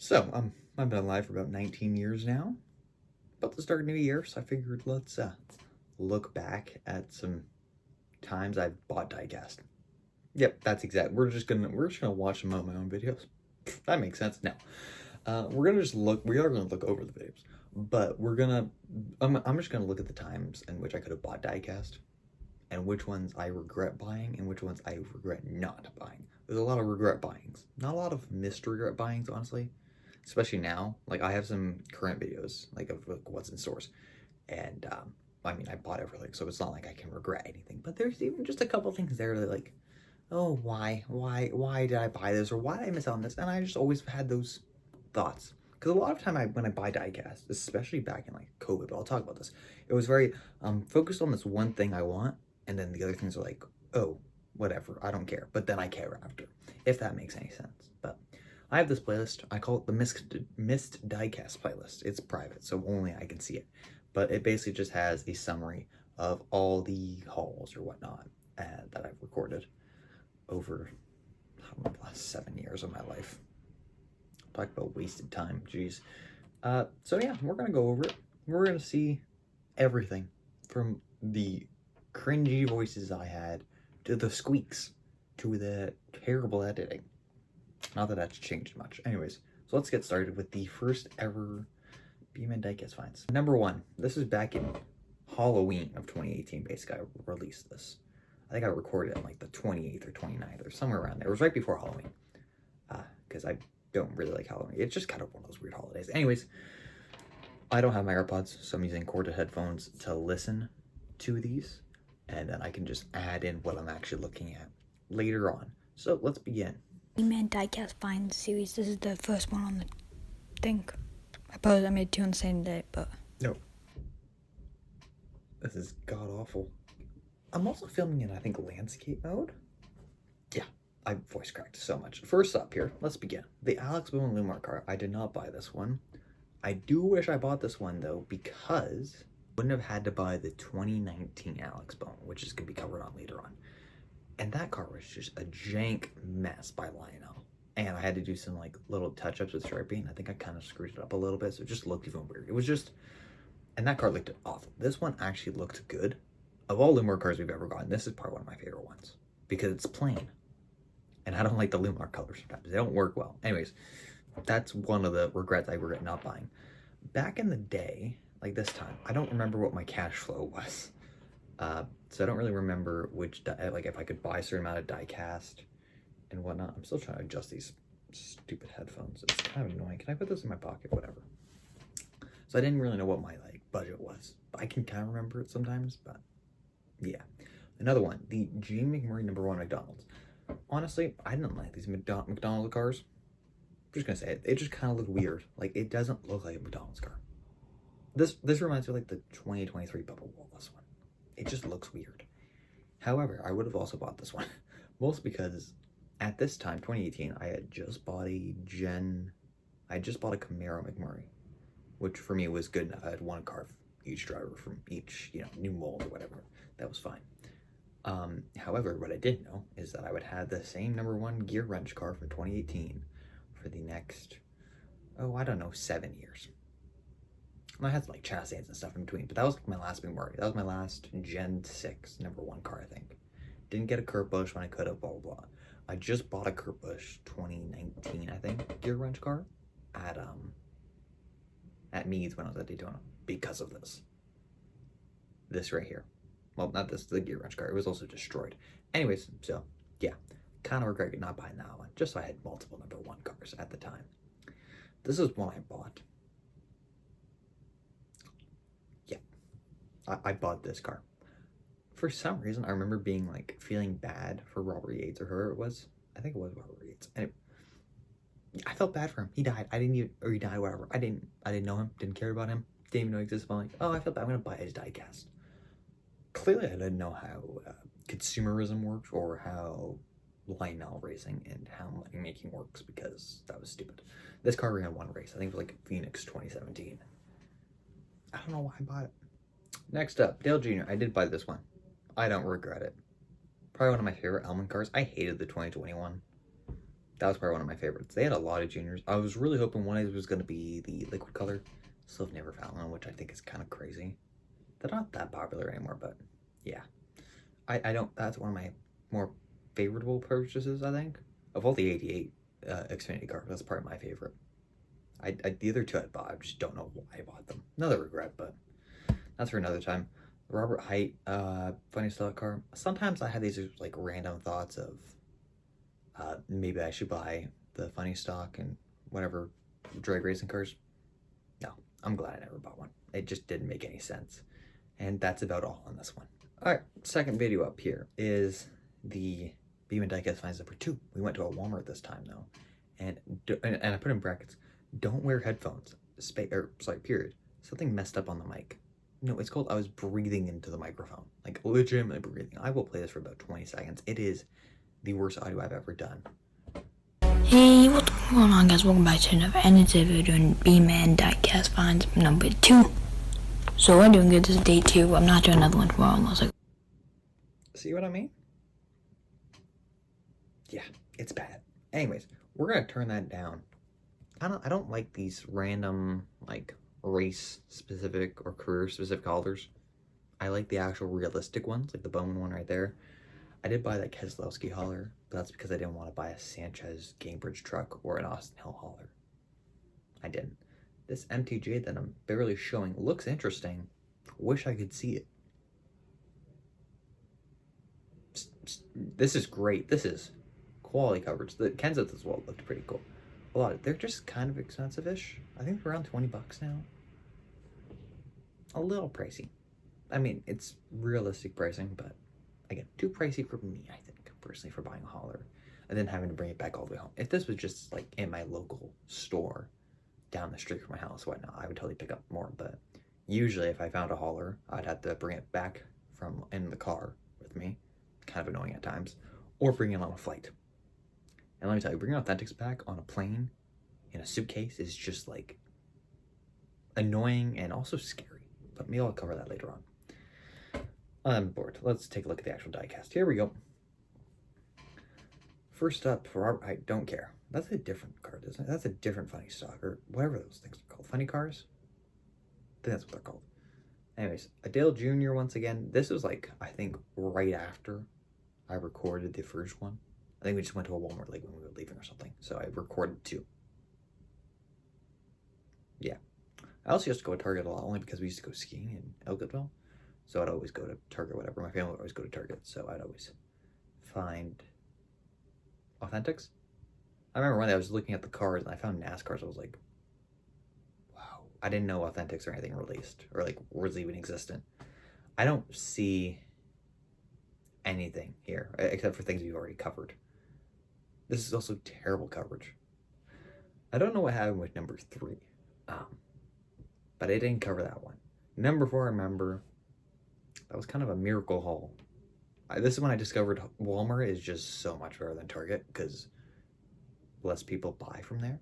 So, I've been alive for about 19 years now. About to start a new year, so I figured let's look back at some times I've bought Diecast. Yep, that's exact. We're just gonna watch some of my own videos. That makes sense. No, we are gonna look over the videos, but I'm just gonna look at the times in which I could have bought Diecast, and which ones I regret buying, and which ones I regret not buying. There's a lot of regret buyings, not a lot of missed regret buyings, honestly. Especially now, like I have some current videos like of like, what's in stores, and I mean I bought everything, so it's not like I can regret anything. But there's even just a couple things there that like, oh why did I buy this, or why did I miss out on this? And I just always had those thoughts because a lot of time when I buy diecast, especially back in like COVID, but I'll talk about this. It was very focused on this one thing I want, and then the other things are like, oh whatever, I don't care, but then I care after, if that makes any sense. But I have this playlist. I call it the missed diecast playlist. It's private, so only I can see it. But it basically just has a summary of all the hauls or whatnot that I've recorded over the last 7 years of my life. Talk about wasted time, jeez. So yeah, we're gonna go over it. We're gonna see everything from the cringy voices I had to the squeaks to the terrible editing. Not that that's changed much. Anyways, so let's get started with the first ever B-Man Diecast finds. Number one, this is back in Halloween of 2018, basically. I released this. I think I recorded it on like the 28th or 29th or somewhere around there. It was right before Halloween. Because I don't really like Halloween. It's just kind of one of those weird holidays. Anyways, I don't have my AirPods, so I'm using corded headphones to listen to these. And then I can just add in what I'm actually looking at later on. So let's begin. B-Man Diecast Finds series. This is the first one on the thing. I suppose I made two on the same day, but... No. This is god-awful. I'm also filming in, I think, landscape mode. Yeah, I voice cracked so much. First up here, let's begin. The Alex Boone Lumar car. I did not buy this one. I do wish I bought this one, though, because I wouldn't have had to buy the 2019 Alex Boone, which is going to be covered on later on. And that car was just a jank mess by Lionel. And I had to do some like little touch-ups with Sharpie, and I think I kind of screwed it up a little bit, so it just looked even weird. It was just, and that car looked awful. This one actually looked good. Of all Lumar cars we've ever gotten, this is probably one of my favorite ones because it's plain. And I don't like the Lumar colors sometimes. They don't work well. Anyways, that's one of the regrets I regret not buying. Back in the day, like this time, I don't remember what my cash flow was. So I don't really remember which, like if I could buy a certain amount of diecast and whatnot. I'm still trying to adjust these stupid headphones. It's kind of annoying. Can I put this in my pocket? Whatever. So I didn't really know what my like budget was. I can kind of remember it sometimes, but yeah. Another one, the G McMurray #1 McDonald's. Honestly, I didn't like these McDonald's cars. I'm just gonna say it. It just kind of looked weird. Like it doesn't look like a McDonald's car. This reminds me of like the 2023 Bubble Wallace one. It just looks weird. However, I would have also bought this one. Mostly because at this time, 2018, I had just bought a Camaro McMurray, which for me was good enough. I had one car each driver from each, new mold or whatever. That was fine. However, what I didn't know is that I would have the same #1 gear wrench car from 2018 for the next, 7 years. And I had some like chassis and stuff in between, but that was like my last McMurray. That was my last Gen 6 #1 car, I think. Didn't get a Kurt Busch when I could have, blah, blah, blah. I just bought a Kurt Busch 2019, I think, gear wrench car at Meads when I was at Daytona because of this. This right here. Well, not this, the gear wrench car. It was also destroyed. Anyways, so yeah, kind of regret not buying that one. Just so I had multiple #1 cars at the time. This is one I bought. I bought this car. For some reason, I remember being like feeling bad for Robert Yates or whoever it was. I think it was Robert Yates. And I felt bad for him. He died. He died, whatever. I didn't know him. Didn't care about him. Didn't even know he existed. But I'm like, oh, I felt bad. I'm going to buy his diecast. Clearly, I didn't know how consumerism works or how Lionel racing and how money making works because that was stupid. This car ran one race. I think it was like Phoenix 2017. I don't know why I bought it. Next up, Dale Jr. I did buy this one. I don't regret it. Probably one of my favorite Elman cars. I hated the 2021. That was probably one of my favorites. They had a lot of juniors. I was really hoping one of these was going to be the liquid color. Still have never found one, which I think is kind of crazy. They're not that popular anymore, but yeah. I don't, that's one of my more favorable purchases, I think. Of all the 88 Xfinity cars, that's probably my favorite. The other two I bought, I just don't know why I bought them. Another regret, but that's for another time. Robert Height, funny stock car. Sometimes I have these like random thoughts of maybe I should buy the funny stock and whatever drag racing cars. No, I'm glad I never bought one. It just didn't make any sense. And that's about all on this one. All right, second video up here is the Beam and Diecast finds number 2. We went to a Walmart this time though, and I put in brackets, don't wear headphones. Period. Something messed up on the mic. No, it's called I was breathing into the microphone, like legitimately breathing. I will play this for about 20 seconds. It is the worst audio I've ever done. Hey, what's going on, guys? Welcome back to another NZ video in B-Man Diecast finds number 2. So we're doing good. This is day 2. I'm not doing another one tomorrow unless I... See what I mean? Yeah, it's bad. Anyways, we're gonna turn that down. I don't like these random like race specific or career specific haulers. I like the actual realistic ones, like the Bowman one right there. I did buy that Keselowski hauler, but that's because I didn't want to buy a Sanchez Gamebridge truck or an Austin Hill hauler. I didn't. This MTJ that I'm barely showing looks interesting. Wish I could see it. This is great. This is quality coverage. The Kenseth as well looked pretty cool. They're just kind of expensive-ish. I think they're around 20 bucks now. A little pricey. I mean, it's realistic pricing, but again, too pricey for me, I think, personally, for buying a hauler and then having to bring it back all the way home. If this was just like in my local store down the street from my house, whatnot, I would totally pick up more. But usually if I found a hauler, I'd have to bring it back from in the car with me, kind of annoying at times, or bring it on a flight. And let me tell you, bringing authentics back on a plane in a suitcase is just like annoying and also scary. But maybe I'll cover that later on. I'm bored. Let's take a look at the actual diecast. Here we go. First up, I don't care. That's a different card, isn't it? That's a different funny stock, or whatever those things are called. Funny cars? I think that's what they're called. Anyways, a Dale Jr. once again. This was like, I think, right after I recorded the first one. I think we just went to a Walmart like when we were leaving or something. So I recorded 2. Yeah. I also used to go to Target a lot, only because we used to go skiing in Elgotville. So I'd always go to Target, whatever. My family would always go to Target, so I'd always find authentics. I remember one day I was looking at the cars and I found NASCARs. I was like, wow. I didn't know authentics or anything released or like was even existent. I don't see anything here except for things we've already covered. This is also terrible coverage. I don't know what happened with number 3, but I didn't cover that one. Number 4, I remember, that was kind of a miracle haul. This is when I discovered Walmart is just so much better than Target because less people buy from there.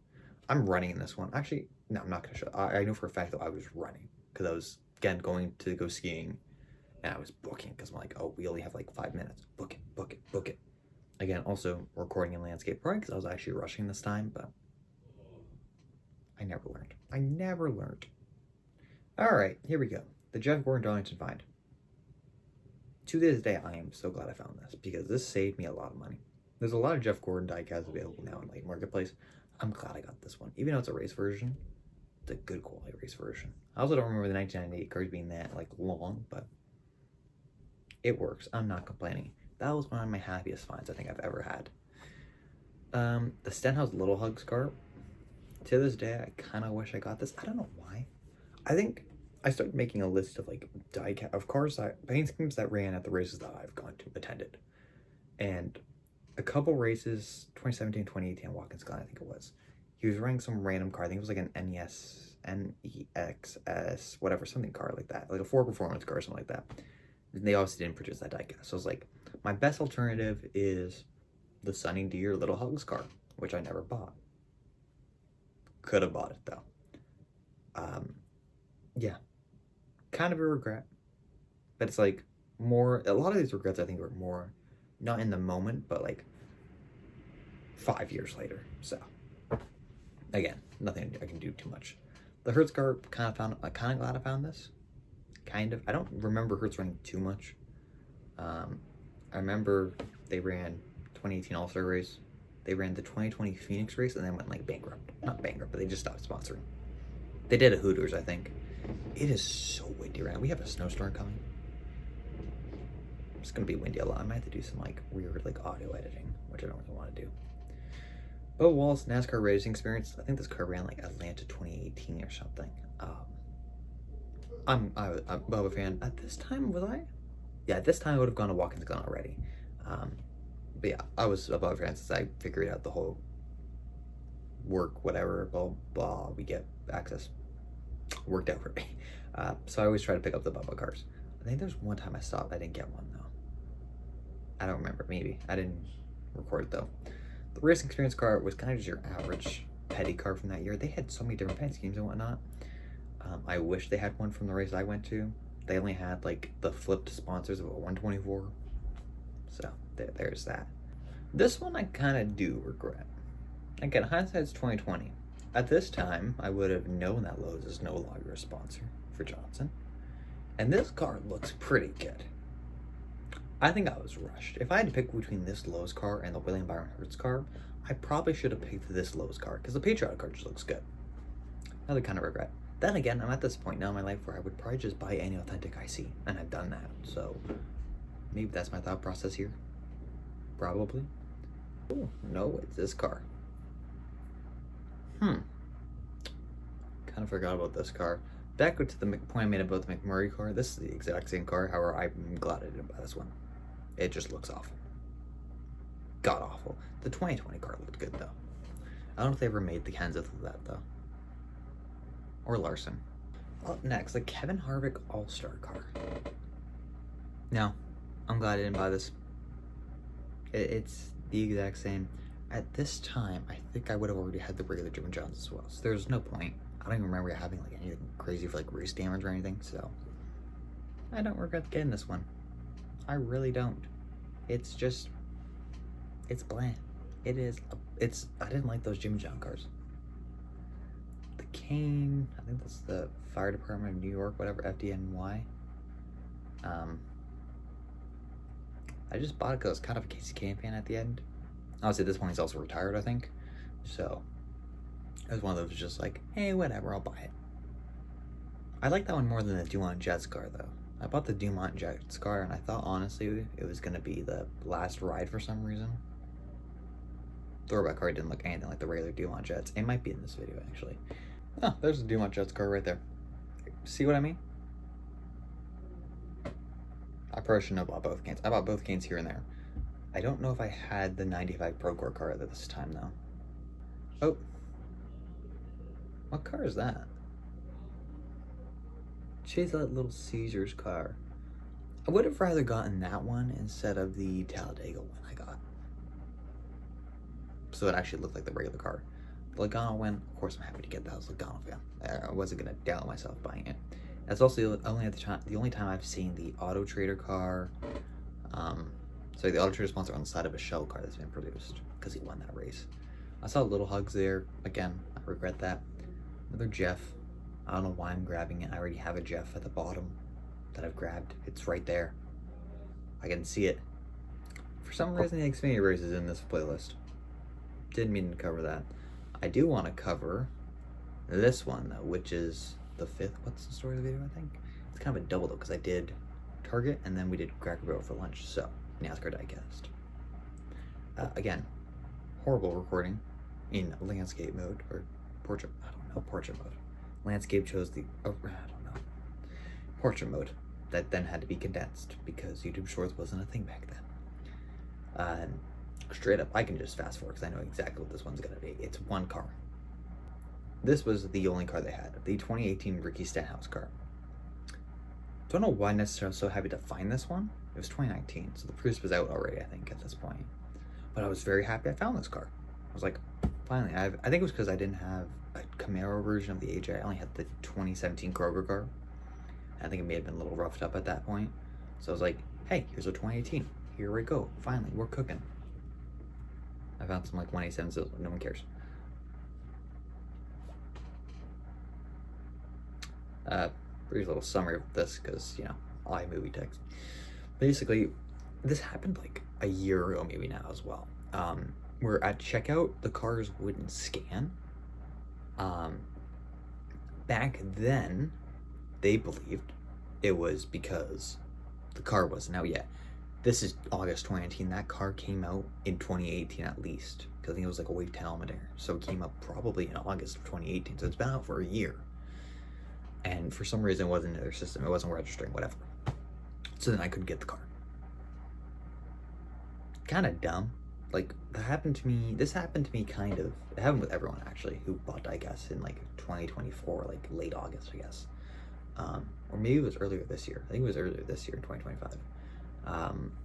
I'm running in this one. Actually, no, I'm not going to show. I know for a fact that I was running because I was, again, going to go skiing and I was booking because I'm like, oh, we only have like 5 minutes. Book it, book it, book it. Again, also recording in landscape drawing because I was actually rushing this time, but I never learned. I never learned. All right, here we go. The Jeff Gordon Darlington find. To this day, I am so glad I found this because this saved me a lot of money. There's a lot of Jeff Gordon diecasts available now in like Marketplace. I'm glad I got this one. Even though it's a race version, it's a good quality race version. I also don't remember the 1998 cards being that like long, but it works. I'm not complaining. That was one of my happiest finds I think I've ever had. The Stenhouse Little Hugs car. To this day, I kind of wish I got this. I don't know why. I think I started making a list of like diecast of cars paint schemes that ran at the races that I've gone to attended, and a couple races, 2017, 2018, Watkins Glen, I think it was. He was running some random car. I think it was like an NEXS, whatever, something car like that, like a Ford Performance car or something like that. And they obviously didn't produce that diecast. So I was like, my best alternative is the Sunny Deer Little Hugs car, which I never bought. Could have bought it though. Yeah, kind of a regret, but it's like more, a lot of these regrets I think are more not in the moment, but like 5 years later. So again, nothing I can do too much. The Hertz car, kind of glad I found this. Kind of. I don't remember Hertz running too much. I remember they ran 2018 All-Star race. They ran the 2020 Phoenix race and then went like bankrupt. Not bankrupt, but they just stopped sponsoring. They did a Hooters, I think. It is so windy right now. We have a snowstorm coming. It's gonna be windy a lot. I might have to do some like weird like audio editing, which I don't really want to do. Bubba Wallace NASCAR racing experience. I think this car ran like Atlanta 2018 or something. I'm a Bubba fan. At this time, was I? Yeah, at this time I would have gone to Watkins Glen already. But yeah, I was a Bubba fan since I figured out the whole work, whatever, blah, blah, we get access. Worked out for me. So I always try to pick up the Bubba cars. I think there's one time I stopped, I didn't get one though. I don't remember, maybe. I didn't record it though. The racing experience car was kind of just your average petty car from that year. They had so many different paint schemes and whatnot. I wish they had one from the race I went to. They only had like the flipped sponsors of a 124. So there's that. This one I kind of do regret. Again, hindsight's 2020. At this time, I would have known that Lowe's is no longer a sponsor for Johnson. And this car looks pretty good. I think I was rushed. If I had to pick between this Lowe's car and the William Byron Hertz car, I probably should have picked this Lowe's car because the Patriot car just looks good. Another kind of regret. Then again, I'm at this point now in my life where I would probably just buy any authentic IC, and I've done that. So maybe that's my thought process here. Probably. Oh, no, it's this car. Kind of forgot about this car. Back to the point I made about the McMurray car. This is the exact same car. However, I'm glad I didn't buy this one. It just looks awful. God awful. The 2020 car looked good though. I don't know if they ever made the Kenseth of that though. Or Larson. Up next, the Kevin Harvick All-Star car. No, I'm glad I didn't buy this. It's the exact same. At this time, I think I would have already had the regular Jim Jones as well. So there's no point. I don't even remember having like anything crazy for like race damage or anything. So I don't regret getting this one. I really don't. It's just, it's bland. It is. I didn't like those Jimmy John cars. The Kane, I think that's the Fire Department of New York, whatever, FDNY. I just bought it because I was kind of a Casey Kane fan at the end. Obviously, at this point, he's also retired, I think. So it was one of those just like, hey, whatever, I'll buy it. I like that one more than the Dumont Jets car, though. I bought the Dumont Jets car, and I thought, honestly, it was going to be the last ride for some reason. Throwback car didn't look anything like the regular Dumont Jets. It might be in this video, actually. Oh, there's the Dumont Jets car right there. See what I mean? I probably shouldn't have bought both Canes. I bought both Canes here and there. I don't know if I had the 95 Procore car at this time, though. Oh. What car is that? Chase that little Caesar's car. I would have rather gotten that one instead of the Talladega one I got. So it actually looked like the regular car. The Logano one, of course I'm happy to get that. I was a Logano fan. I wasn't going to doubt myself buying it. That's also the only time I've seen the Auto Trader car. So the Auto Trader sponsor on the side of a shell car that's been produced because he won that race. I saw Little Hugs there. Again, I regret that. Another Jeff. I don't know why I'm grabbing it. I already have a Jeff at the bottom that I've grabbed. It's right there. I can see it. For some reason, the Xfinity race is in this playlist. Didn't mean to cover that. I do want to cover this one though, which is the 5th. What's the story of the video, I think? It's kind of a double though, because I did Target and then we did Cracker Barrel for lunch. So, NASCAR Diecast. Again, horrible recording in landscape mode or portrait. I don't know, portrait mode. Landscape chose the, I don't know, portrait mode. That then had to be condensed because YouTube Shorts wasn't a thing back then. Straight up, I can just fast forward because I know exactly what this one's going to be. It's one car. This was the only car they had. The 2018 Ricky Stenhouse car. Don't know why necessarily I was so happy to find this one. It was 2019, so the Prius was out already, I think, at this point. But I was very happy I found this car. I was like, finally. I think it was because I didn't have a Camaro version of the AJ. I only had the 2017 Kroger car. I think it may have been a little roughed up at that point. So I was like, hey, here's a 2018. Here we go. Finally, we're cooking. I found some like 187s that no one cares. Brief little summary of this, because, you know, iMovie text. Basically, this happened like a year ago maybe now as well. Where at checkout, the cars wouldn't scan. Back then, they believed it was because the car wasn't out yet. This is August 2019. That car came out in 2018 at least, because I think it was like a wave 10 Almader. So it came up probably in August of 2018. So it's been out for a year. And for some reason, it wasn't in their system. It wasn't registering, whatever. So then I could get the car. Kind of dumb. Like, that happened to me. This happened to me kind of. It happened with everyone, actually, who bought Diecast in, like, 2024, like, late August, I guess. Or maybe it was earlier this year. I think it was earlier this year in 2025.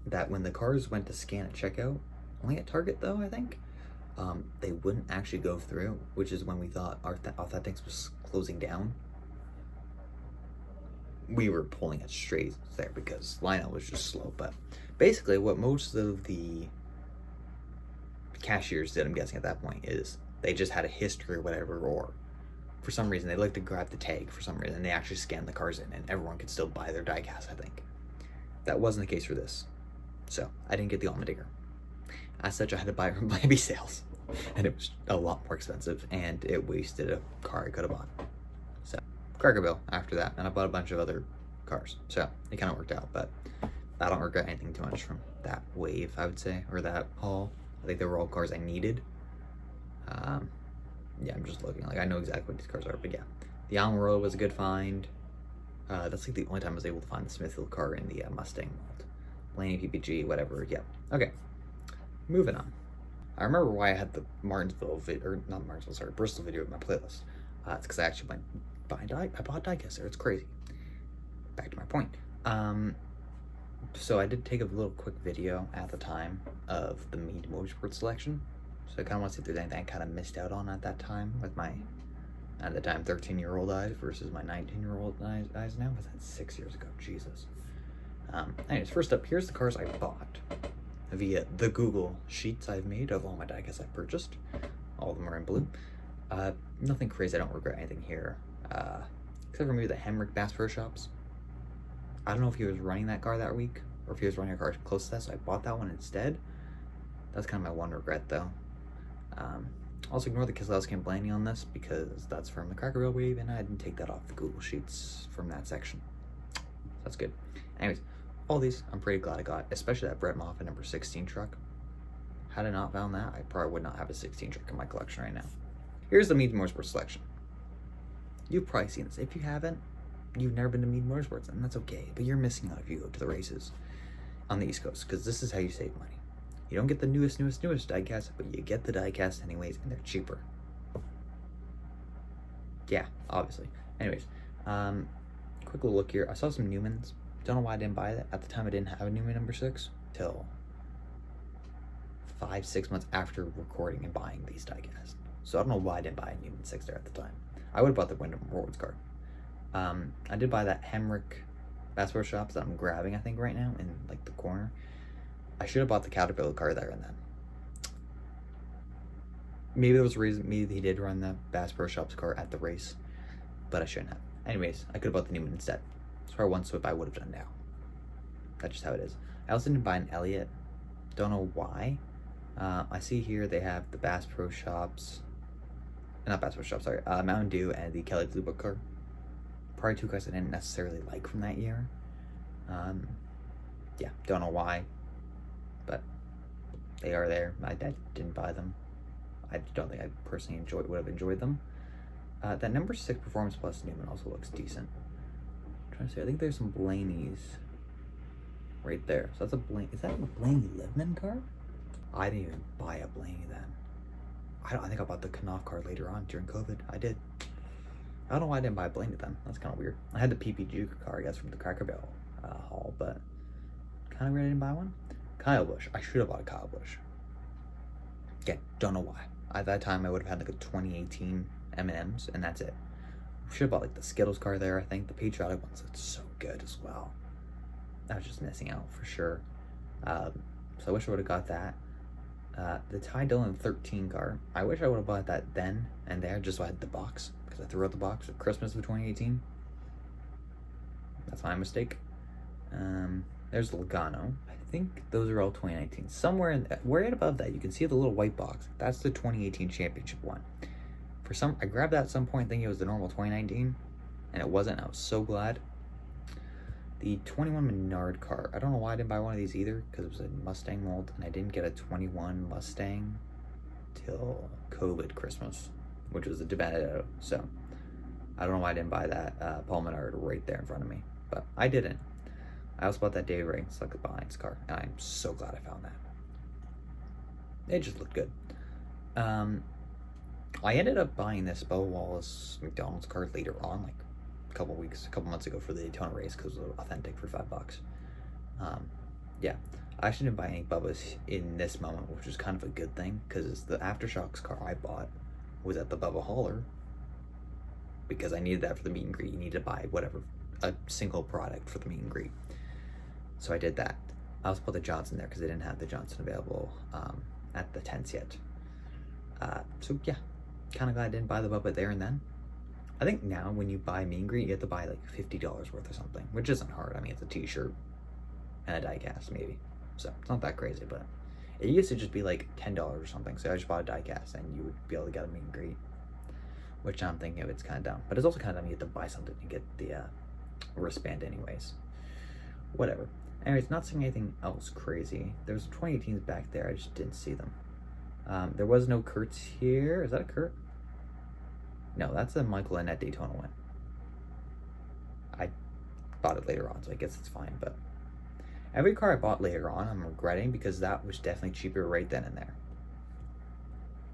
That when the cars went to scan at checkout, only at Target, though, I think, they wouldn't actually go through, which is when we thought our Authentics was closing down. We were pulling it straight there because lineup was just slow. But basically, what most of the cashiers did, I'm guessing at that point, is they just had a history or whatever, or for some reason they like to grab the tag for some reason, and they actually scanned the cars in, and everyone could still buy their diecast. I think that wasn't the case for this, so I didn't get the Almader. As such, I had to buy it from Blamby sales, and it was a lot more expensive, and it wasted a car I could have bought. So Cracker Barrel after that, and I bought a bunch of other cars, so it kind of worked out. But I don't regret anything too much from that wave, I would say, or that haul. I think they were all cars I needed. Yeah, I'm just looking. Like, I know exactly what these cars are, but yeah. The Almirola was a good find. That's like the only time I was able to find the Smithfield car in the Mustang mold. Blaney PPG, whatever. Yeah. Okay. Moving on. I remember why I had the Martinsville video, or not Martinsville, sorry, Bristol video in my playlist. It's because I actually went I bought Diecast there. It's crazy. Back to my point. So I did take a little quick video at the time of the Mead Motorsport selection. So I kind of want to see if there's anything I kind of missed out on at that time with my, at the time, 13-year-old eyes versus my 19-year-old eyes now. Was that 6 years ago? Jesus. Anyways, first up, here's the cars I bought via the Google Sheets I've made of all my diecasts I've purchased. All of them are in blue. Nothing crazy. I don't regret anything here. Except for maybe the Hemrick Bass Pro Shops. I don't know if he was running that car that week, or if he was running a car close to that, so I bought that one instead. That's kind of my one regret, though. Also ignore the Keselowski and Blaney on this, because that's from the Cracker Barrel wave, and I didn't take that off the Google Sheets from that section. So that's good. Anyways, all these I'm pretty glad I got, especially that Brett Moffitt number 16 truck. Had I not found that, I probably would not have a 16 truck in my collection right now. Here's the Mead Motorsports selection. You've probably seen this. If you haven't, you've never been to Mead Motorsports, and that's okay, but you're missing out if you go to the races on the East Coast, because this is how you save money. You don't get the newest diecast, but you get the diecast anyways, and they're cheaper. Yeah, obviously. Anyways, quick little look here. I saw some Newmans. Don't know why I didn't buy that. At the time, I didn't have a Newman number 6 till 5-6 months after recording and buying these diecasts. So I don't know why I didn't buy a Newman 6 there at the time. I would have bought the Wyndham Rewards card. I did buy that Hemrick Bass Pro Shops that I'm grabbing, I think, right now in like the corner. I should have bought the Caterpillar car there and then. Maybe there was a reason. Maybe he did run the Bass Pro Shops car at the race, but I shouldn't have. Anyways, I could have bought the Newman instead. That's probably one swip I would have done now. That's just how it is. I also didn't buy an Elliott. Don't know why. I see here they have the Bass Pro Shops. Not Bass Pro Shops, sorry. Mountain Dew and the Kelly Blue Book car. Probably two cars I didn't necessarily like from that year. Yeah, don't know why, but they are there. My dad didn't buy them. I don't think I personally would have enjoyed them. That number 6 Performance Plus Newman also looks decent. I'm trying to see, I think there's some Blaney's right there. So that's a Blaney. Is that a Blaney Livman car? I didn't even buy a Blaney then. I think I bought the Knopf car later on during COVID. I did. I don't know why I didn't buy a Blaney then. That's kind of weird. I had the PPG car, I guess, from the Cracker Barrel haul, but kind of weird I didn't buy one. Kyle Busch. I should have bought a Kyle Busch. Again, don't know why. At that time, I would have had like a 2018 M&Ms, and that's it. Should have bought like the Skittles car there, I think. The patriotic ones looked so good as well. I was just missing out for sure. So I wish I would have got that. The Ty Dillon 13 car. I wish I would have bought that then and there, just so I had the box, because I threw out the box for Christmas of 2018. That's my mistake. There's the Logano. I think those are all 2019. Somewhere right above that, you can see the little white box. That's the 2018 championship one. I grabbed that at some point thinking it was the normal 2019, and it wasn't. I was so glad. The 21 Menard car. I don't know why I didn't buy one of these either, because it was a Mustang mold, and I didn't get a 21 Mustang till COVID Christmas, which was a Benedetto. So I don't know why I didn't buy that Paul Menard right there in front of me, but I didn't. I also bought that Dave Ring Select Behinds car, and I'm so glad I found that. It just looked good. I ended up buying this Bubba Wallace McDonald's car later on, like a couple months ago for the Daytona race, because it was authentic for $5. Yeah, I actually didn't buy any Bubbas in this moment, which was kind of a good thing, because the Aftershocks car I bought was at the Bubba hauler, because I needed that for the meet and greet. You need to buy a single product for the meet and greet. So I did that. I also put the Johnson there because they didn't have the Johnson available at the tents yet. So yeah, kind of glad I didn't buy the Bubba there and then. I think now when you buy meet and greet, you have to buy like $50 worth or something, which isn't hard. I mean, it's a t-shirt and a diecast maybe. So it's not that crazy, but it used to just be like $10 or something. So I just bought a diecast and you would be able to get a meet and greet, which I'm thinking of it's kind of dumb. But it's also kind of dumb you have to buy something to get the wristband anyways. Whatever. Anyways, not seeing anything else crazy. There's 2018s back there. I just didn't see them. There was no Kurtz here. Is that a Kurt? No, that's a Michael Annette Daytona one. I bought it later on, so I guess it's fine. But every car I bought later on, I'm regretting, because that was definitely cheaper right then and there.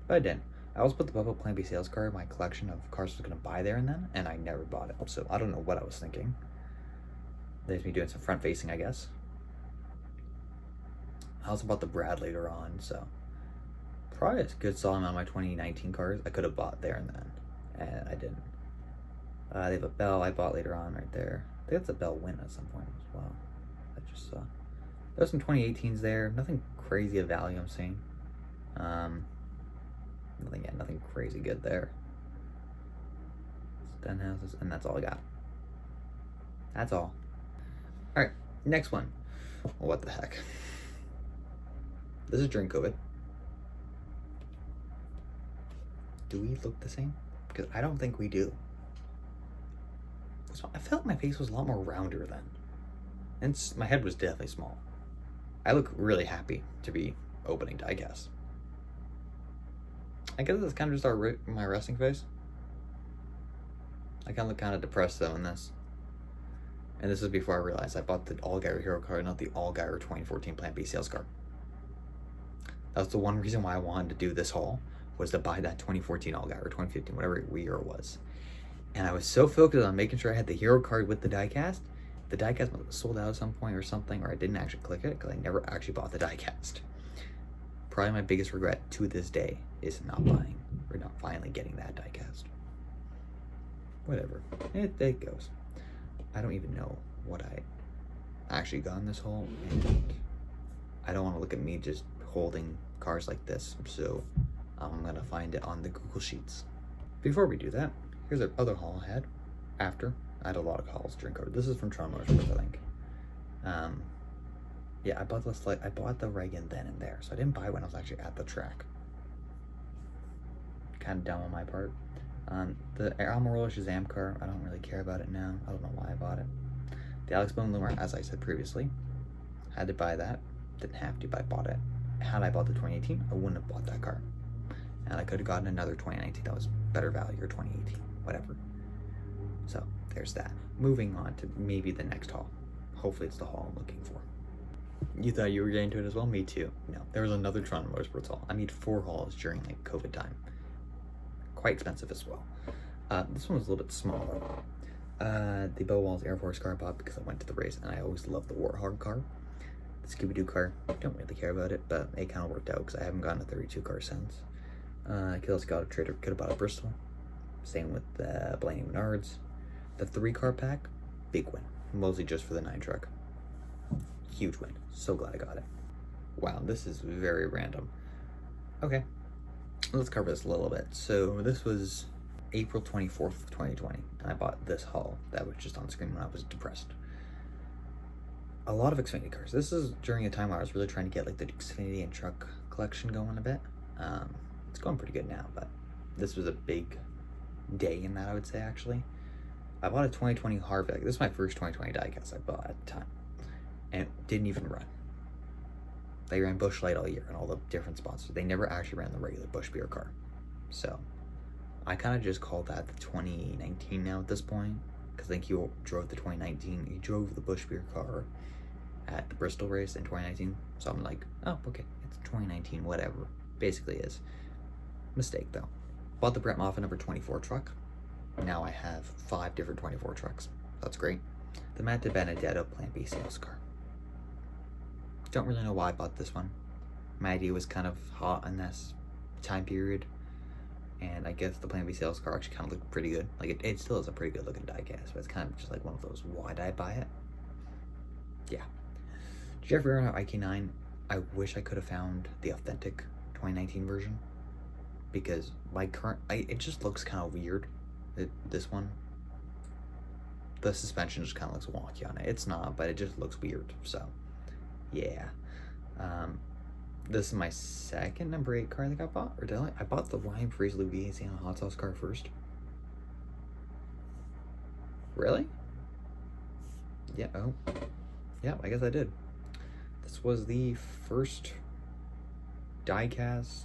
But I didn't. I also put the Bubba Plan B sales car in my collection of cars I was going to buy there and then, and I never bought it. So I don't know what I was thinking. There's me doing some front facing, I guess. I also bought the Brad later on, so probably a good solid amount of my 2019 cars I could have bought there and then, and I didn't. They have a Bell I bought later on right there. I think that's a Bell win at some point as well. I just saw. There's some 2018s there. Nothing crazy of value I'm seeing. Nothing crazy good there. Stenhouses, and that's all I got. That's all. All right, next one. What the heck? This is during COVID. Do we look the same? Because I don't think we do. So I felt my face was a lot more rounder then. And my head was definitely small. I look really happy to be opening Diecast. I guess that's kind of just my resting face. I kind of look kind of depressed though in this. And this is before I realized I bought the All-Gyro Hero card, not the All-Gyro 2014 Plan B sales card. That was the one reason why I wanted to do this haul, was to buy that 2014 All-Gyro, 2015, whatever year it was. And I was so focused on making sure I had the hero card with the diecast. The diecast was sold out at some point or something, or I didn't actually click it because I never actually bought the diecast. Probably my biggest regret to this day is not buying, or not finally getting that diecast. Whatever, it goes. I don't even know what I actually got in this haul, and I don't want to look at me just holding cars like this, so I'm gonna find it on the Google Sheets. Before we do that, here's our other haul I had after. I had a lot of hauls during COVID. This is from Toronto Motorsports, I think. Yeah, I bought the Reagan then and there, so I didn't buy it when I was actually at the track. Kind of dumb on my part. The Almirola Shazam car, I don't really care about it now. I don't know why I bought it. The Alex Bowman Loomer, as I said previously, had to buy that. Didn't have to, but I bought it. Had I bought the 2018, I wouldn't have bought that car. And I could have gotten another 2019 that was better value, or 2018, whatever. So there's that. Moving on to maybe the next haul. Hopefully it's the haul I'm looking for. You thought you were getting to it as well? Me too. No, there was another Toronto Motorsports haul. I made 4 hauls during like COVID time. Quite expensive as well. This one was a little bit smaller. The Bo Walls Air Force car I bought because I went to the race, and I always loved the Warthog car. The Scooby-Doo car, don't really care about it, but it kind of worked out because I haven't gotten a 32 car since. Kills got a trader, could have bought a Bristol. Same with the Blaney Menards. The 3 car pack, big win. Mostly just for the 9 truck. Huge win. So glad I got it. Wow, this is very random. Okay, let's cover this a little bit. So this was April 24th, 2020, and I bought this haul that was just on screen when I was depressed. A lot of Xfinity cars. This is during a time where I was really trying to get like the Xfinity and truck collection going a bit. It's going pretty good now, but this was a big day in that, I would say, actually. I bought a 2020 Harvick. This is my first 2020 diecast I bought at the time, and it didn't even run. They ran Busch Light all year and all the different spots. They never actually ran the regular Busch Beer car. So I kind of just called that the 2019 now at this point, because I think you drove the 2019. He drove the Busch Beer car at the Bristol race in 2019. So I'm like, oh, okay, it's 2019, whatever. Basically is. Mistake though. Bought the Brett Moffitt number 24 truck. Now I have 5 different 24 trucks. That's great. The Matt DiBenedetto Plan B sales car. Don't really know why I bought this one. My idea was kind of hot in this time period, and I guess the Plan B sales car actually kind of looked pretty good. Like it still is a pretty good looking diecast, but it's kind of just like one of those, why did I buy it? Yeah. Jeffrey Earnhardt IK9, I wish I could have found the authentic 2019 version, because my current, it just looks kind of weird. This one, the suspension just kind of looks wonky on it. It's not, but it just looks weird. So yeah. This is my second number 8 car I think I bought. Or did I bought the Ryan Preece Louisiana hot sauce car first. Really? Yeah. Oh, yeah, I guess I did. This was the first diecast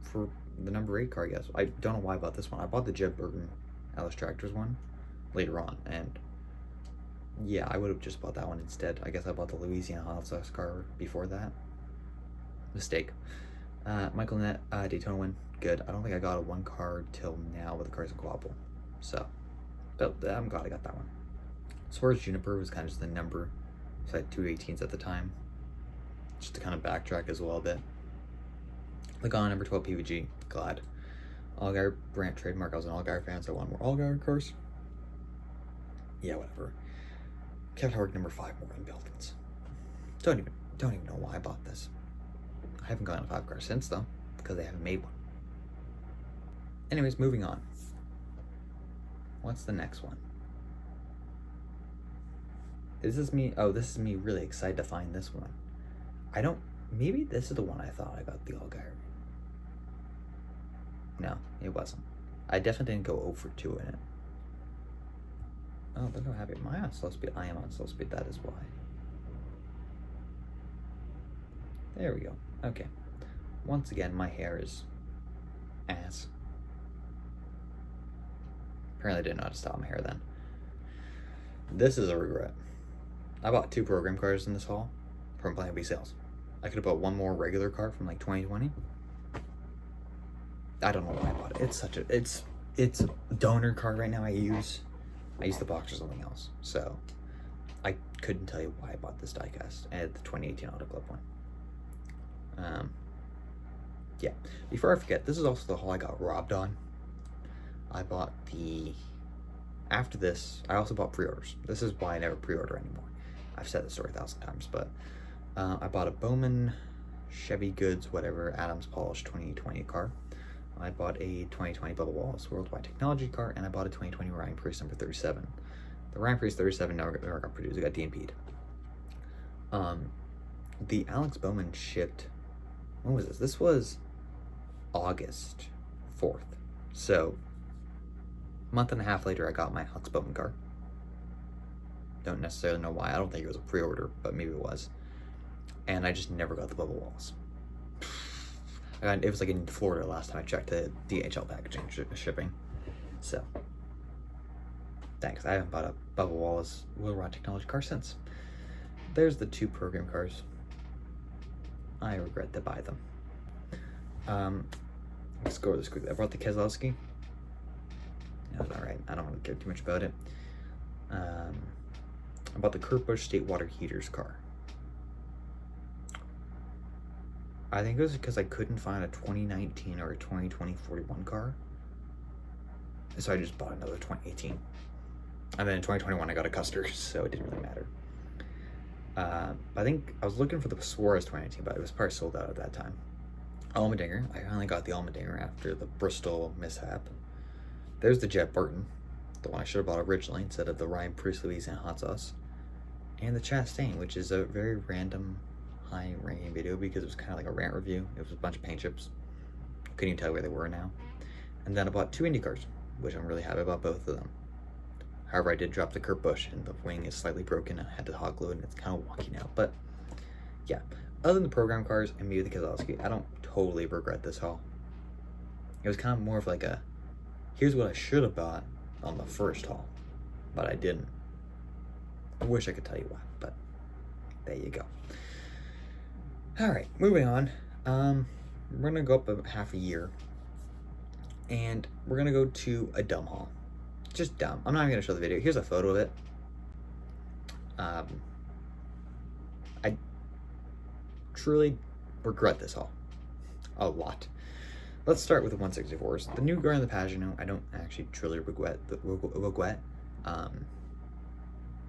for the number 8 car, I guess. I don't know why I bought this one. I bought the Jeb Burton Ellis Tractors one later on, and yeah, I would have just bought that one instead. I guess I bought the Louisiana hot sauce car before that. Mistake. Michael Net, Daytona win. Good. I don't think I got a 1 car till now with the cars in Quapple. So, but I'm glad I got that one. As far as Juniper was kind of just the number. So I had 218s at the time. Just to kind of backtrack as well a bit. Lagana number 12 PVG. Glad. Allgaier brand trademark. I was an Allgaier fan, so I want more Allgaier cars. Yeah, whatever. Kevin Harvick number 5 Morgan Beltons. Don't even know why I bought this. I haven't gotten a 5 car since though, because they haven't made one. Anyways, moving on. What's the next one? Is this me? Oh, this is me really excited to find this one. Maybe this is the one I thought I got the Allgaier. No, it wasn't. I definitely didn't go 0 for 2 in it. Oh, look how happy. Am I on slow speed? I am on slow speed, that is why. There we go. Okay. Once again, my hair is ass. Apparently I didn't know how to style my hair then. This is a regret. I bought 2 program cars in this haul from Plan B sales. I could have bought 1 more regular car from like 2020. I don't know why I bought it. It's a donor car right now I use the box for something else. So I couldn't tell you why I bought this diecast. And the 2018 Auto Club one. Yeah. Before I forget, this is also the haul I got robbed on. I bought after this, I also bought pre-orders. This is why I never pre-order anymore. I've said this story 1,000 times, but I bought a Bowman Chevy Goods, whatever, Adams Polish 2020 car. I bought a 2020 Bubba Wallace Worldwide Technology car, and I bought a 2020 Ryan Preece number 37. The Ryan Preece 37 never got produced. It got DMP'd. The Alex Bowman shipped, when was this? This was August 4th. So, a month and a half later, I got my Alex Bowman car. Don't necessarily know why. I don't think it was a pre-order, but maybe it was. And I just never got the Bubba Wallace. It was like in Florida last time I checked the DHL packaging shipping. So, thanks. I haven't bought a Bubba Wallace Wheel Rod Technology car since. There's the 2 program cars. I regret to buy them. Let's go over this quickly. I bought the Keselowski. That was alright. I don't really care too much about it. I bought the Kurt Busch State Water Heaters car. I think it was because I couldn't find a 2019 or a 2020 41 car. So I just bought another 2018. And then in 2021 I got a Custer, so it didn't really matter. I think I was looking for the Suarez 2019, but it was probably sold out at that time. Allmendinger. I finally got the Allmendinger after the Bristol mishap. There's the Jet Burton, the one I should have bought originally instead of the Ryan Priest Louisiana hot sauce. And the Chastain, which is a very random high-ranking video because it was kind of like a rant review. It was a bunch of paint chips. Couldn't even tell where they were now. And then I bought 2 Indy cars, which I'm really happy about both of them. However, I did drop the Kurt Busch, and the wing is slightly broken. I had to hot glue it, and it's kind of wonky now. But yeah, other than the program cars and maybe the Keselowski, I don't totally regret this haul. It was kind of more of like a, here's what I should have bought on the first haul, but I didn't. I wish I could tell you why, but there you go. All right, moving on. We're gonna go up a half a year, and we're gonna go to a dumb haul. Just dumb. I'm not even gonna show the video. Here's a photo of it. I truly regret this haul a lot. Let's start with the 164s. The new car and the Pagano, I don't actually truly regret.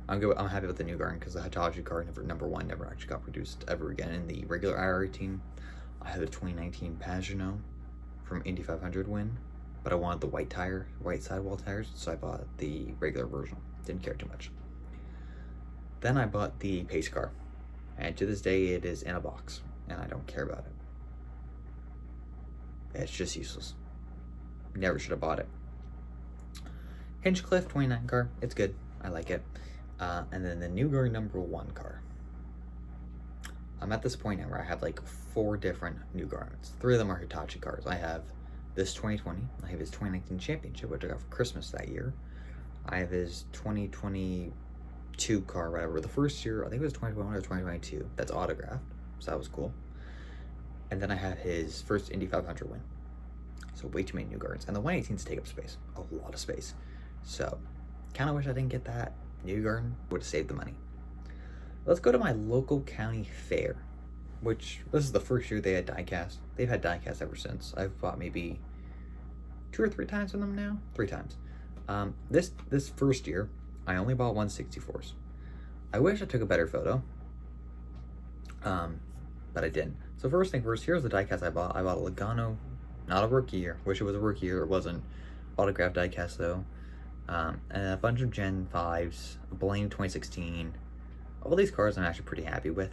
I'm happy with the new Garden because the Hitachi car number one never actually got produced ever again in the regular IRA team. I had the 2019 Pagano from Indy 500 win, but I wanted the white sidewall tires, so I bought the regular version. Didn't care too much. Then I bought the pace car, and to this day it is in a box, and I don't care about it. It's just useless. Never should have bought it. Hinchcliffe 29 car, it's good. I like it. And then the new Garden number one car. I'm at this point now where I have like 4 different new Gardens. 3 of them are Hitachi cars. I have this 2020. I have his 2019 championship, which I got for Christmas that year. I have his 2022 car, whatever. The first year, I think it was 2021 or 2022. That's autographed, so that was cool. And then I have his first Indy 500 win. So way too many new Gardens. And the 118s take up space, a lot of space. So kind of wish I didn't get that new Garden. Would have saved the money. Let's go to my local county fair, which this is the first year they had Diecast. They've had Diecast ever since. I've bought maybe 2 or 3 times from them now. 3 times. This first year, I only bought 164s. I wish I took a better photo, but I didn't. So first thing first, here's the diecast I bought. I bought a Logano, not a rookie year. Wish it was a rookie year. It wasn't. Autographed diecast though. And a bunch of Gen 5s, a Blaine 2016. All these cars I'm actually pretty happy with.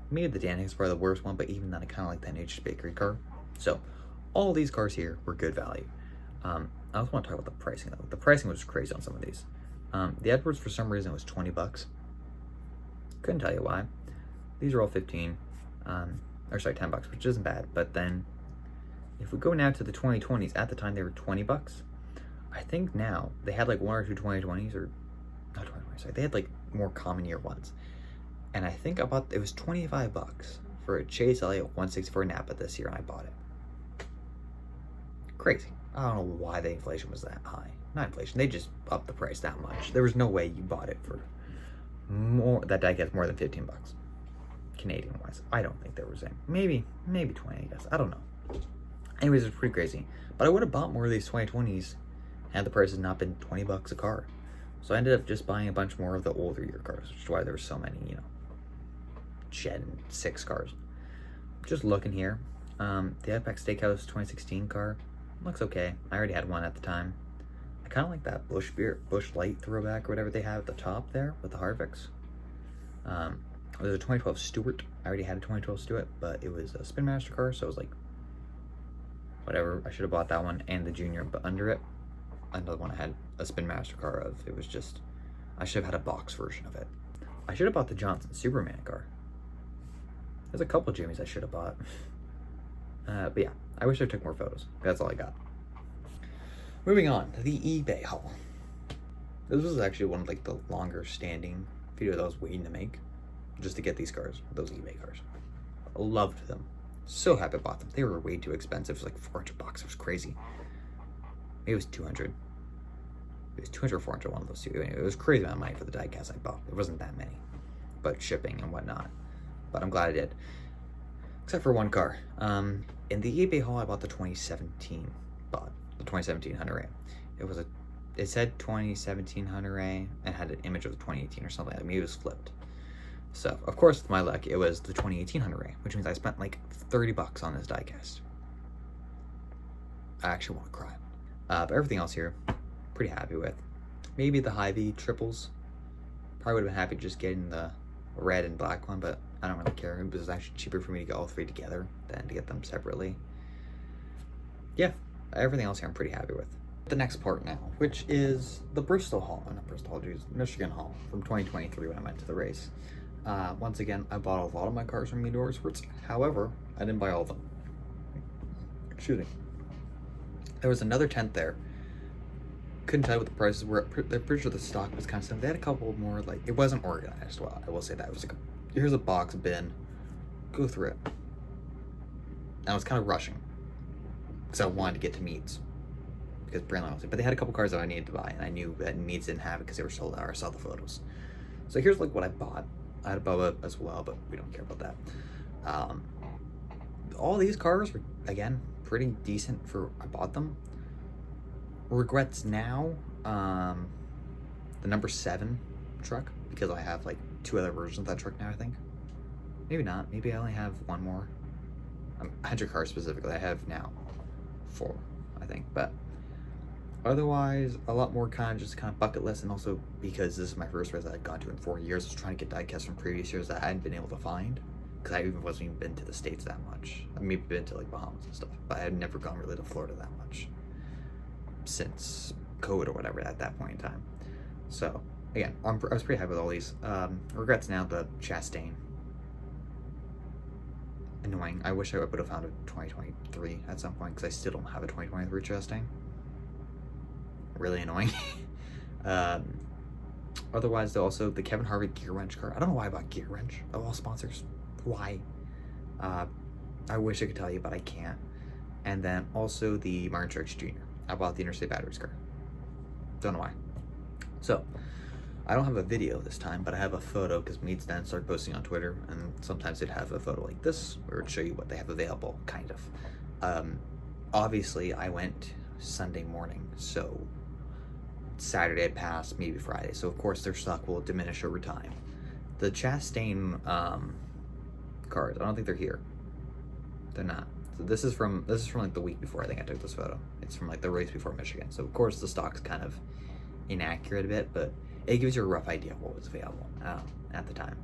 Maybe the Danic's probably the worst one, but even then I kind of like that Nature's Bakery car. So all these cars here were good value. I also want to talk about the pricing though. The pricing was crazy on some of these. The Edwards for some reason was $20. Couldn't tell you why. These are all 15. Or sorry, $10, which isn't bad. But then if we go now to the 2020s, at the time they were $20. I think now they had like 1 or 2 2020s, or not 2020s, sorry, they had like more common year ones. And I think it was $25 for a Chase Elliott 164 Napa this year, and I bought it. Crazy. I don't know why the inflation was that high. Not inflation, they just upped the price that much. There was no way you bought it for more, that diecast more than $15. Canadian wise. I don't think there was any. Maybe 20, I guess. I don't know. Anyways, it's pretty crazy. But I would have bought more of these 2020s had the price has not been $20 a car. So I ended up just buying a bunch more of the older year cars, which is why there were so many, Gen 6 cars. Just looking here. The Outback Steakhouse 2016 car looks okay. I already had one at the time. I kind of like that Bush Light throwback or whatever they have at the top there with the Harvicks. There's a 2012 Stewart. I already had a 2012 Stewart, but it was a Spin Master car, so it was like, whatever. I should have bought that one and the Junior, but under it, another one I had a Spin Master car of. It was just, I should have had a box version of it. I should have bought the Johnson Superman car. There's a couple Jimmys I should have bought. But yeah, I wish I took more photos. That's all I got. Moving on to the eBay haul. This was actually one of like the longer standing videos I was waiting to make, just to get these cars, those eBay cars. I loved them. So happy I bought them. They were way too expensive. It was like $400. It was crazy. Maybe it was 200. It was 200 or 400, one of those two. It was crazy amount of money for the diecast I bought. It wasn't that many, but shipping and whatnot. But I'm glad I did. Except for one car. In the eBay haul, I bought the 2017 Hunter A. It said 2017 Hunter A and had an image of the 2018 or something like that. Maybe it was flipped. So, of course, with my luck, it was the 2018 Honda, which means I spent like $30 on this diecast. I actually want to cry. But everything else here, pretty happy with. Maybe the Hy-Vee triples. Probably would have been happy just getting the red and black one, but I don't really care. It was actually cheaper for me to get all three together than to get them separately. Yeah, everything else here I'm pretty happy with. The next part now, which is the Bristol Haul, not Bristol Haul, Michigan Haul from 2023 when I went to the race. Once again, I bought a lot of my cars from Meteor Sports. However, I didn't buy all of them. Excuse me. There was another tent there. Couldn't tell you what the prices were. They're pretty sure the stock was kind of similar. They had a couple more, like, it wasn't organized well. I will say that. It was like, here's a box bin. Go through it. And I was kind of rushing because I wanted to get to Meads. Because Brandon was, but they had a couple cars that I needed to buy, and I knew that Meads didn't have it because they were sold out. I saw the photos. So here's like what I bought. I had a Bubba as well, but we don't care about that. All these cars were, again, pretty decent for I bought them. Regrets now, the number 7 truck, because I have like 2 other versions of that truck now, I think. Maybe not. Maybe I only have 1 more. 100 cars specifically. I have now 4, I think, but otherwise, a lot more kind of bucket list, and also because this is my first race that I'd gone to in 4 years, I was trying to get diecasts from previous years that I hadn't been able to find, because I even wasn't even been to the States that much. I maybe been to like Bahamas and stuff, but I had never gone really to Florida that much since COVID or whatever at that point in time. So again, I was pretty happy with all these. Regrets now, the Chastain. Annoying. I wish I would have found a 2023 at some point, because I still don't have a 2023 Chastain. Really annoying. Otherwise, though, also the Kevin Harvick gear wrench car. I don't know why I bought gear wrench of all sponsors. Why? I wish I could tell you, but I can't. And then also the Martin Truex Jr. I bought the Interstate Batteries car. Don't know why. So I don't have a video this time, but I have a photo, because Meads then started posting on Twitter, and sometimes they'd have a photo like this where it would show you what they have available, kind of. Obviously, I went Sunday morning, so Saturday had passed, maybe Friday, so of course their stock will diminish over time. The Chastain cars, I don't think they're here. They're not. So this is from like the week before I think I took this photo. It's from like the race before Michigan. So of course the stock's kind of inaccurate a bit, but it gives you a rough idea of what was available at the time.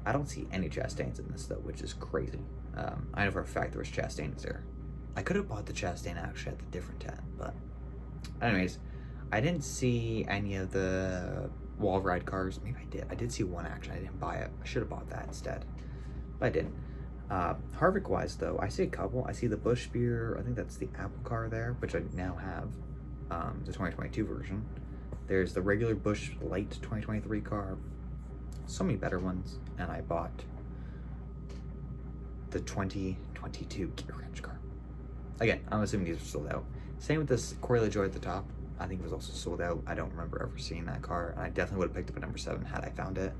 I don't see any Chastains in this though, which is crazy. I know for a fact there was Chastains there. I could have bought the Chastain actually at the different tent, but anyways, I didn't see any of the wall ride cars. Maybe I did. I did see one actually. I didn't buy it. I should have bought that instead, but I didn't. Harvick wise though, I see a couple. I see the Busch Beer. I think that's the Apple car there, which I now have, the 2022 version. There's the regular Busch Light 2023 car. So many better ones. And I bought the 2022 gear wrench car. Again, I'm assuming these are sold out. Same with this Corey LaJoie at the top. I think it was also sold out. I don't remember ever seeing that car. And I definitely would have picked up a number 7 had I found it,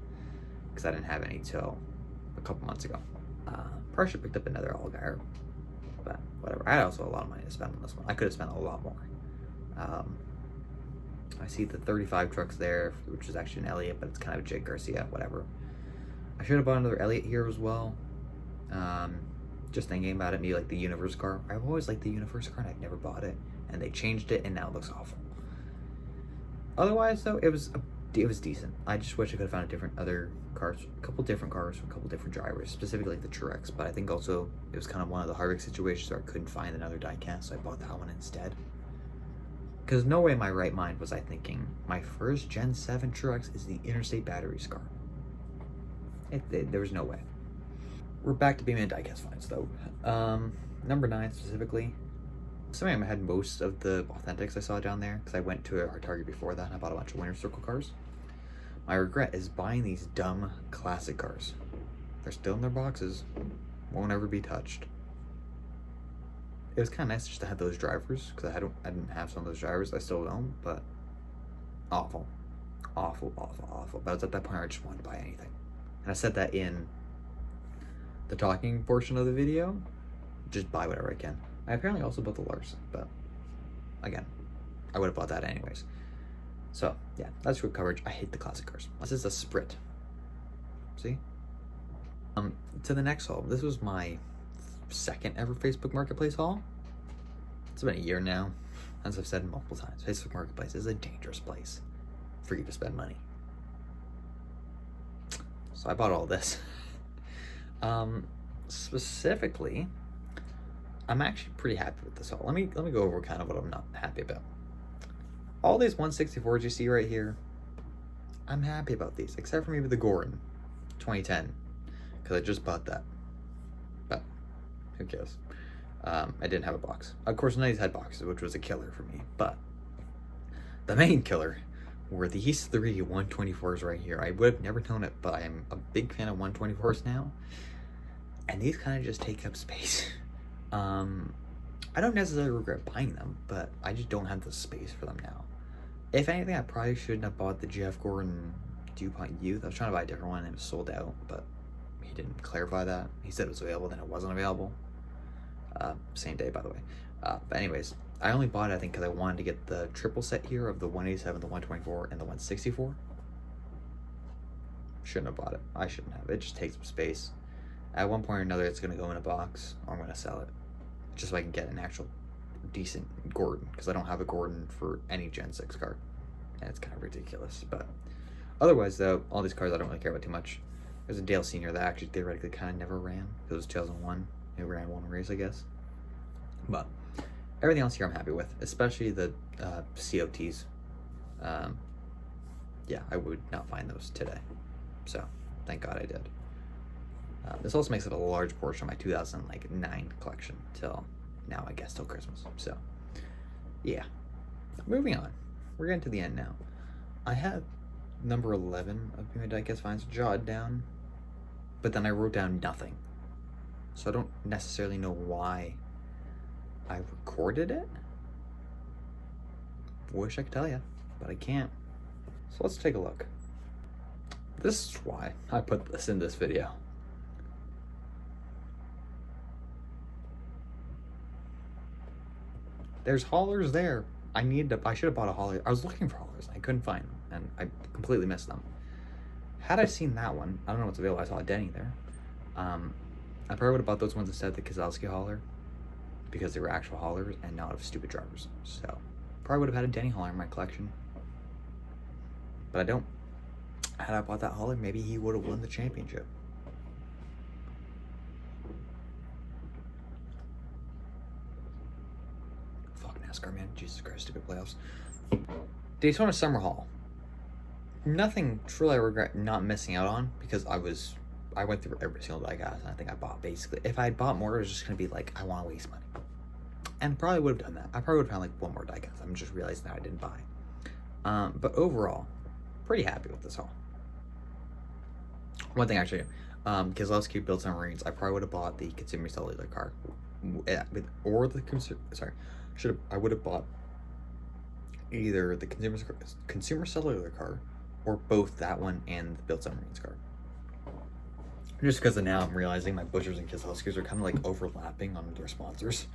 because I didn't have any till a couple months ago. Probably should have picked up another Allgaier, but whatever. I had also a lot of money to spend on this one. I could have spent a lot more. I see the 35 trucks there, which is actually an Elliott, but it's kind of a Jake Garcia, whatever. I should have bought another Elliott here as well. Just thinking about it, maybe like the Universe car. I've always liked the Universe car, and I've never bought it, and they changed it, and now it looks awful. Otherwise, though, it was decent. I just wish I could have found a couple different cars from a couple different drivers, specifically like the Truex, but I think also it was kind of one of the Harvick situations where I couldn't find another diecast, so I bought that one instead. Because no way in my right mind was I thinking my first Gen 7 Truex is the Interstate Batteries car. There was no way. We're back to B-Man diecast finds though. Number 9 specifically. Some of them had most of the authentics I saw down there, because I went to our Target before that and I bought a bunch of Winter Circle cars. My regret is buying these dumb classic cars. They're still in their boxes, won't ever be touched. It was kind of nice just to have those drivers, because I didn't have some of those drivers. I still don't, but awful. Awful. But I was at that point where I just wanted to buy anything. And I said that in the talking portion of the video, just buy whatever I can. I apparently also bought the Larson, but again, I would have bought that anyways. So yeah, that's good coverage. I hate the classic cars. This is a Sprit. See? To the next haul. This was my second ever Facebook Marketplace haul. It's been a year now. As I've said multiple times, Facebook Marketplace is a dangerous place for you to spend money. So I bought all this. Specifically, I'm actually pretty happy with this haul. Let me go over kind of what I'm not happy about. All these 164s you see right here, I'm happy about these, except for maybe the Gordon 2010, because I just bought that. But who cares? I didn't have a box. Of course, none of these had boxes, which was a killer for me. But the main killer were these three 124s right here. I would have never known it, but I'm a big fan of 124s now. And these kind of just take up space. I don't necessarily regret buying them, but I just don't have the space for them now. If anything, I probably shouldn't have bought the Jeff Gordon DuPont Youth. I was trying to buy a different one and it was sold out, but he didn't clarify that. He said it was available, then it wasn't available. Same day, by the way. But anyways, I only bought it, I think, because I wanted to get the triple set here of the 187, the 124, and the 164. Shouldn't have bought it. I shouldn't have. It just takes up space. At one point or another, it's going to go in a box, or I'm going to sell it. Just so I can get an actual decent Gordon, because I don't have a Gordon for any Gen 6 card. And it's kind of ridiculous. But otherwise, though, all these cards I don't really care about too much. There's a Dale Sr. that actually theoretically kind of never ran. It was 2001. He ran one race, I guess. But everything else here I'm happy with, especially the COTs. Yeah, I would not find those today. So, thank God I did. This also makes it a large portion of my 2009 collection till now, I guess, till Christmas. So, yeah. Moving on. We're getting to the end now. I have number 11 of my Diecast finds jotted down, but then I wrote down nothing. So I don't necessarily know why I recorded it. Wish I could tell you, but I can't. So let's take a look. This is why I put this in this video. There's haulers there. I should have bought a hauler. I was looking for haulers. I couldn't find them, and I completely missed them. Had I seen that one, I don't know what's available. I saw a Denny there. I probably would have bought those ones instead of the Kozlowski hauler, because they were actual haulers and not of stupid drivers. So probably would have had a Denny hauler in my collection, but I don't. Had I bought that hauler, maybe he would have won the championship. Fuck NASCAR, man. Jesus Christ, stupid playoffs. Daytona Summer Haul. Nothing truly I regret not missing out on, because I went through every single diecast, and I think I bought basically. If I had bought more, it was just going to be like, I want to waste money. And probably would have done that. I probably would have found like one more diecast. I'm just realizing that I didn't buy. But overall, pretty happy with this haul. One thing actually, Kozlowski built some Marines. I probably would have bought the Consumer Cellular car. Or the I would have bought either the Consumer Cellular car or both that one and the Built Some Marines car. Just because now I'm realizing my Butchers and Kozlowskis are kind of like overlapping on their sponsors,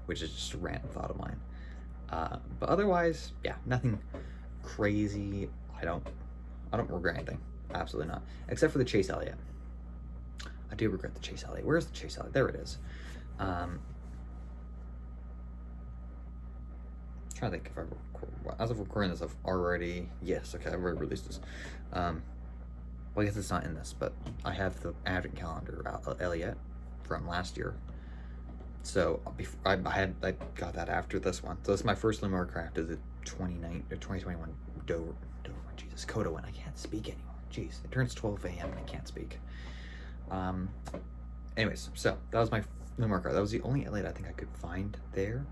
which is just a random thought of mine. But otherwise, yeah, nothing crazy. I don't regret anything. Absolutely not. Except for the Chase Elliott. I do regret the Chase Elliott. Where's the Chase Elliott? There it is. Trying to think if as of recording this, I've already, yes, okay, I've already released this. Well, I guess it's not in this, but I have the advent calendar Elliott from last year. So I got that after this one. So it's my first Lumar craft of the 2021 Dover, Jesus, Coda one. I can't speak anymore. Jeez, it turns 12 a.m. and I can't speak. Anyways, so that was my Lumar card. That was the only Elliott I think I could find there.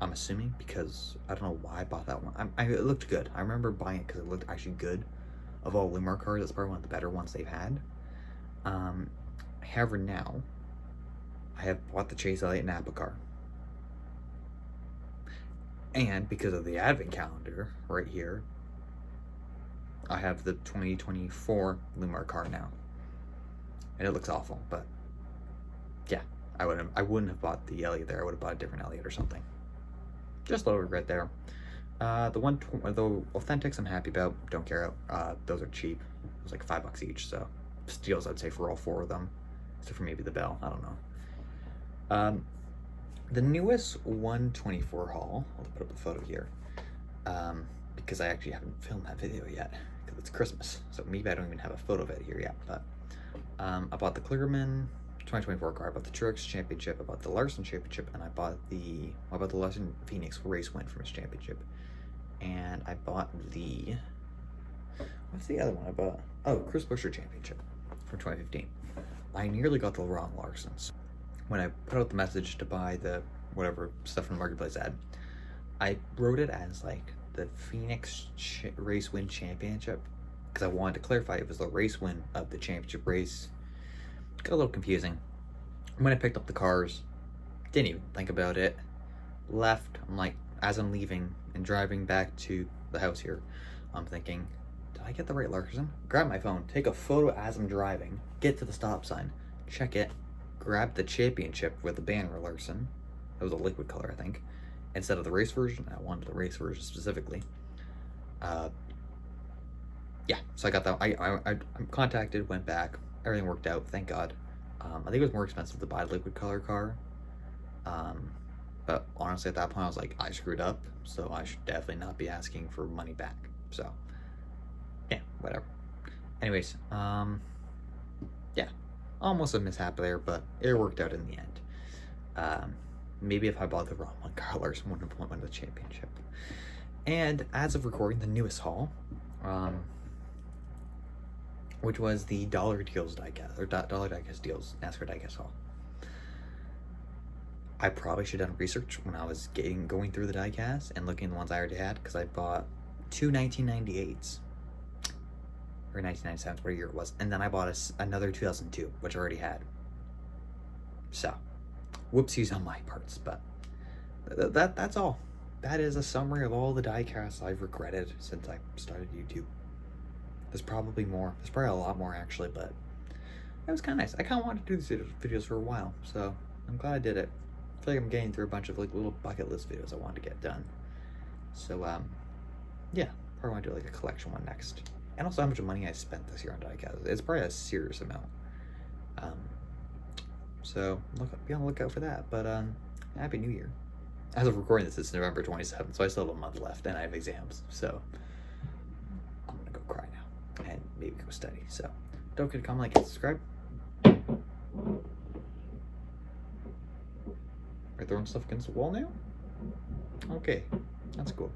I'm assuming, because I don't know why I bought that one. It looked good. I remember buying it because it looked actually good. Of all Lumar cards, it's probably one of the better ones they've had. However, now I have bought the Chase Elliott Napa car, and because of the advent calendar right here, I have the 2024 Lumar car now, and it looks awful. But yeah, I wouldn't have bought the Elliott there. I would have bought a different Elliott or something. Just a little regret there. The Authentics I'm happy about. Don't care. Those are cheap. It was like $5 each, so steals, I'd say, for all 4 of them, except for maybe the bell. I don't know. The newest 124 haul, I'll put up a photo here, because I actually haven't filmed that video yet, because it's Christmas, so maybe I don't even have a photo of it here yet, but I bought the Kligerman 2024 car, I bought the Truex Championship, I bought the Larson Championship, and I bought the Larson Phoenix race win from his championship, and I bought the, what's the other one I bought? Oh, Chris Buescher Championship from 2015. I nearly got the wrong Larsons. When I put out the message to buy the whatever stuff from the Marketplace ad, I wrote it as like the Phoenix race win championship because I wanted to clarify it was the race win of the championship race. Got a little confusing. When I picked up the cars, didn't even think about it. Left, I'm like, as I'm leaving and driving back to the house here, I'm thinking, did I get the right Larson? Grab my phone, take a photo as I'm driving, get to the stop sign, check it, grab the championship with the banner Larson. That was a liquid color, I think. Instead of the race version, I wanted the race version specifically. Yeah, so I got that. I contacted, went back, everything worked out, thank God. I think it was more expensive to buy a liquid color car. But honestly, at that point, I was like, I screwed up, so I should definitely not be asking for money back. So, yeah, whatever. Anyways, yeah, almost a mishap there, but it worked out in the end. Maybe if I bought the wrong one, Kyle Larson wouldn't have won the championship. And as of recording, the newest haul, which was the Dollar Deals Diecast, or Dollar Diecast Deals NASCAR Diecast haul. I probably should have done research when I was going through the diecast and looking at the ones I already had, because I bought 2 1998s, or 1997, what year it was, and then I bought another 2002, which I already had. So, whoopsies on my parts, but that's all. That is a summary of all the diecasts I've regretted since I started YouTube. There's probably more. There's probably a lot more, actually, but it was kind of nice. I kind of wanted to do these videos for a while, so I'm glad I did it. I feel like I'm getting through a bunch of like little bucket list videos I wanted to get done. So, yeah, probably want to do like a collection one next. And also how much money I spent this year on diecast. It's probably a serious amount. So be on the lookout for that. But Happy New Year. As of recording this, it's November 27th, so I still have a month left, and I have exams. So I'm gonna go cry now and maybe go study. So don't forget to comment, like, and subscribe. Are throwing stuff against the wall now? Okay, that's cool.